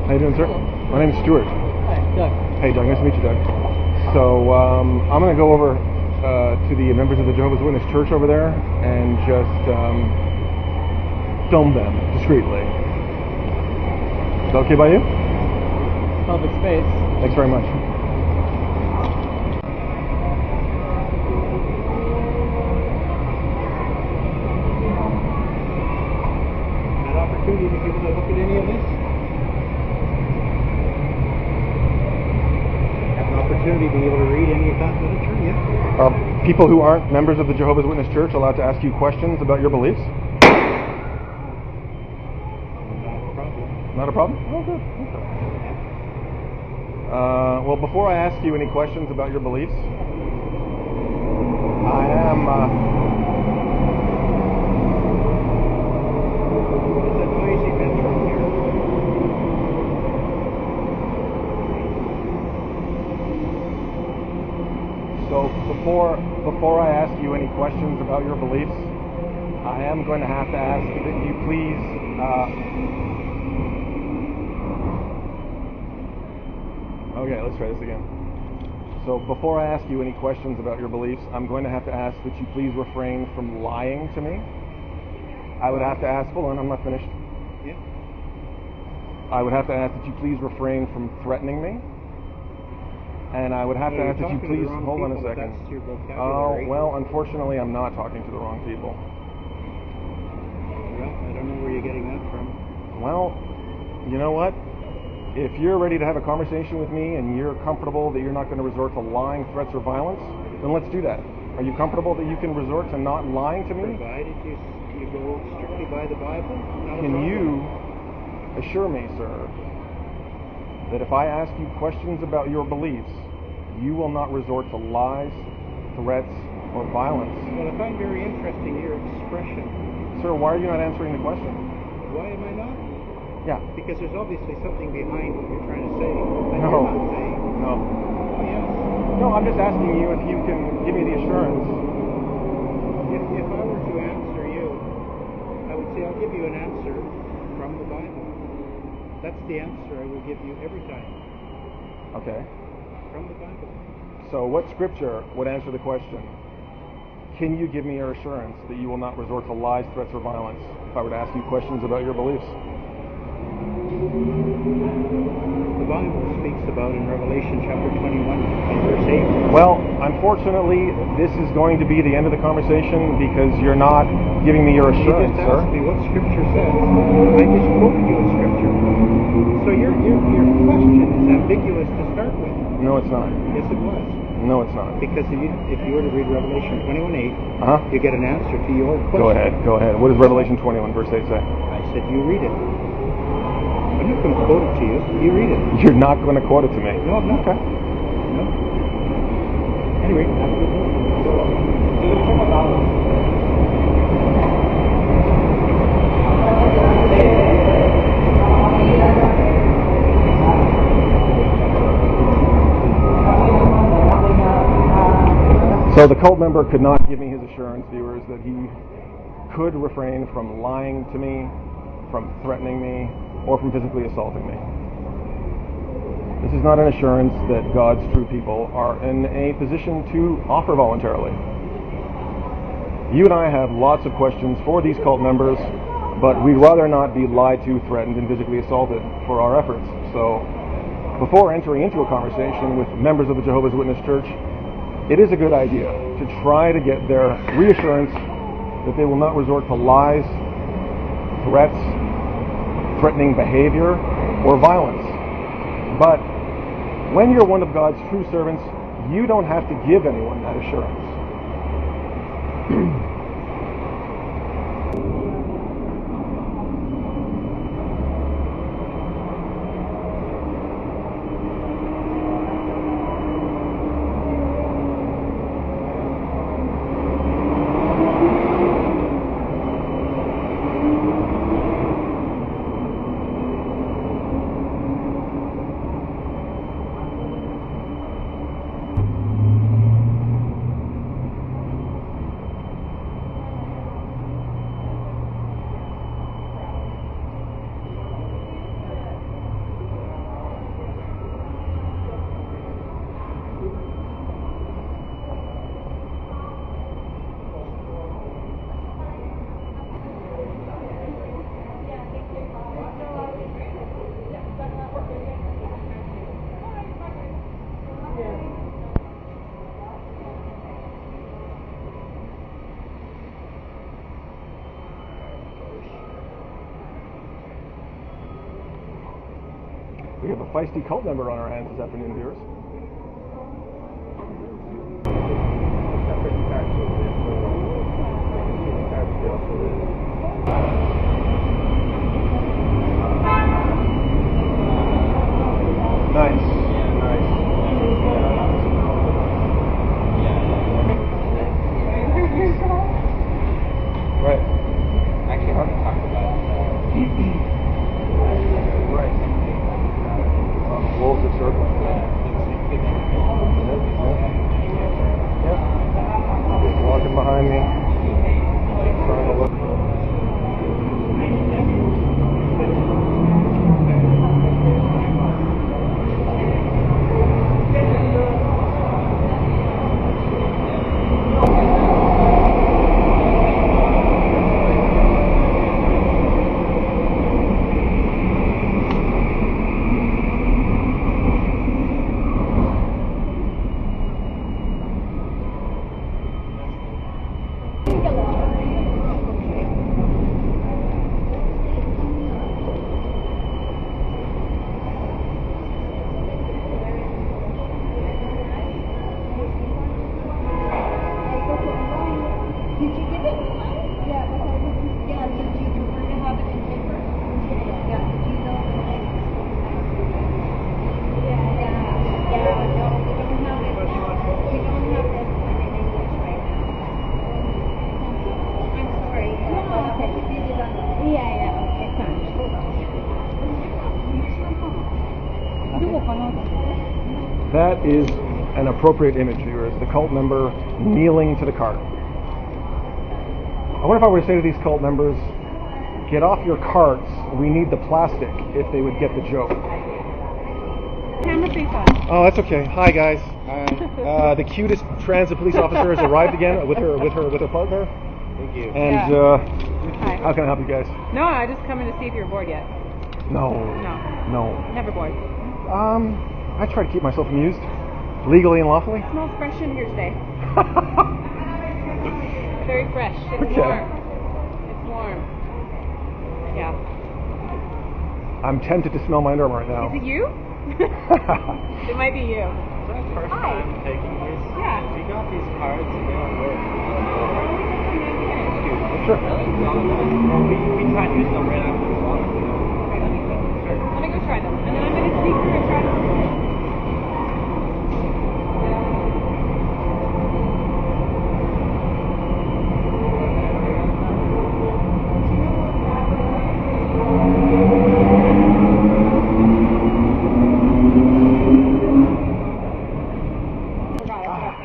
How you doing, sir? My name is Stuart. Hi, Doug. Hey, Doug. Nice to meet you, Doug. So I'm going to go over to the members of the Jehovah's Witness Church over there and just film them discreetly. Is that okay by you? Public space. Thanks very much. An opportunity to give a look at any of this? Have an opportunity to be able to read any of that literature? Yeah. Are people who aren't members of the Jehovah's Witness Church allowed to ask you questions about your beliefs? Not a problem. Not a problem? Oh, good. Okay. Well, before I ask you any questions about your beliefs, I am... It's a noisy metro here. So before I ask you any questions about your beliefs, I am going to have to ask that you please okay, let's try this again. So before I ask you any questions about your beliefs, I'm going to have to ask that you please refrain from lying to me. I would have to ask, hold on, I'm not finished. Yeah. I would have to ask that you please refrain from threatening me. And I would have to ask that you please, hold on a second. That's your vocabulary. Oh, well, unfortunately, I'm not talking to the wrong people. Well, I don't know where you're getting that from. Well, you know what? If you're ready to have a conversation with me and you're comfortable that you're not going to resort to lying, threats, or violence, then let's do that. Are you comfortable that you can resort to not lying to me? Provided you go strictly by the Bible, not a Can problem. you assure me, sir, that if I ask you questions about your beliefs, you will not resort to lies, threats, or violence? Well, I find very interesting your expression. Sir, why are you not answering the question? Why am I not? Yeah. Because there's obviously something behind what you're trying to say that No. you're not saying. No. Oh, yes. No, I'm just asking you if you can give me the assurance. If I were to answer you, I would say I'll give you an answer from the Bible. That's the answer I will give you every time. Okay. From the Bible. So what scripture would answer the question? Can you give me your assurance that you will not resort to lies, threats, or violence if I were to ask you questions about your beliefs? The Bible speaks about in Revelation chapter 21 and verse 8. Well, unfortunately, this is going to be the end of the conversation because you're not giving me your assurance, You just sir. asked me what scripture says. I just quoted you a scripture. So your question is ambiguous to start with. No, it's not. Yes, it was. No, it's not. Because if you were to read Revelation 21:8, you get an answer to your question. Go ahead. What does Revelation 21 verse 8 say? I said you read it. I'm not going to quote it to you. You read it. You're not going to quote it to me. No, I'm not. Okay. No. Anyway, have a good day. So the cult member could not give me his assurance, viewers, that he could refrain from lying to me, from threatening me, or from physically assaulting me. This is not an assurance that God's true people are in a position to offer voluntarily. You and I have lots of questions for these cult members, but we'd rather not be lied to, threatened, and physically assaulted for our efforts. So before entering into a conversation with members of the Jehovah's Witness Church, it is a good idea to try to get their reassurance that they will not resort to lies, threats, threatening behavior, or violence. But when you're one of God's true servants, you don't have to give anyone that assurance. We have a feisty cult member on our hands this afternoon, viewers. Nice. Yeah, nice. Right. Actually, I want to talk about Right. Wolves are circling. Yeah. Walking behind me. Trying to look. That is an appropriate image, viewers. The cult member kneeling to the cart. I wonder if I were to say to these cult members, get off your carts, we need the plastic, if they would get the joke. Camera face on. Oh, that's okay. Hi, guys. The cutest transit police officer has arrived again with her partner. Thank you. And Hi. how can I help you guys? No, I just coming to see if you're bored yet. No. No. Never bored. I try to keep myself amused, legally and lawfully. It smells fresh in here today. Very fresh. It's Okay. warm. It's warm. Yeah. I'm tempted to smell my underarm right now. Is it you? It might be you. It's our first Hi. time taking this. Yeah. We got these cards and they don't work. Sure. We tried to use them right after the water. Let me go try them. And then I'm going to sneak through and try them.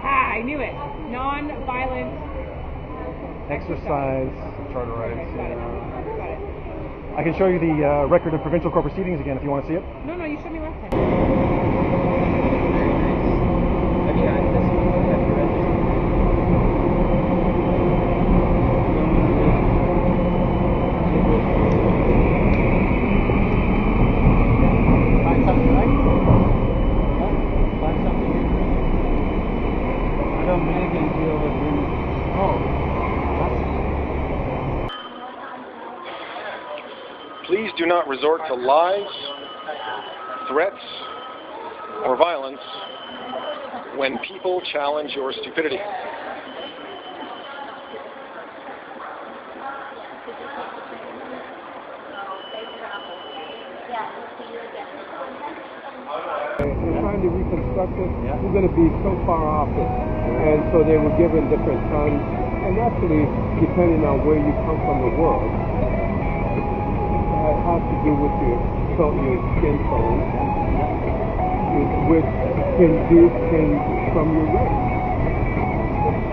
I knew it. Non-violent Exercise, charter rights. Got it. I can show you the record of provincial court proceedings again if you want to see it. No, you showed me last time. Have you read this? Have you read this? Find something like? Find something here? I don't believe in deal with women. Oh. Please do not resort to lies, threats, or violence when people challenge your stupidity. They're trying to reconstruct it. We're going to be so far off it. And so they were given different terms. And actually, depending on where you come from the world, it has to do with your skin tone, which can from your race.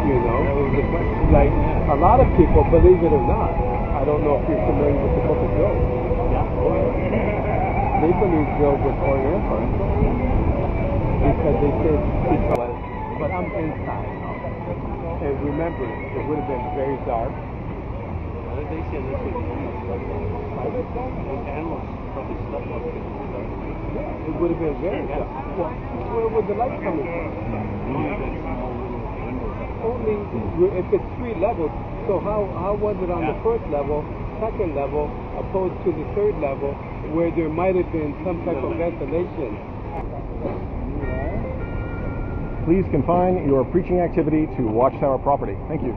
You know, like a lot of people, believe it or not, I don't know if you're familiar with the book of Job. They believe Job was Oriental because they said he was, but I'm inside. And remember, it would have been very dark. They said this was animals probably slept up in the dark. It would have been very dark. Well, where would the light coming from? Only if it's 3 levels. So how was it on the first level, second level, opposed to the third level, where there might have been some type of ventilation. Please confine your preaching activity to Watchtower property. Thank you.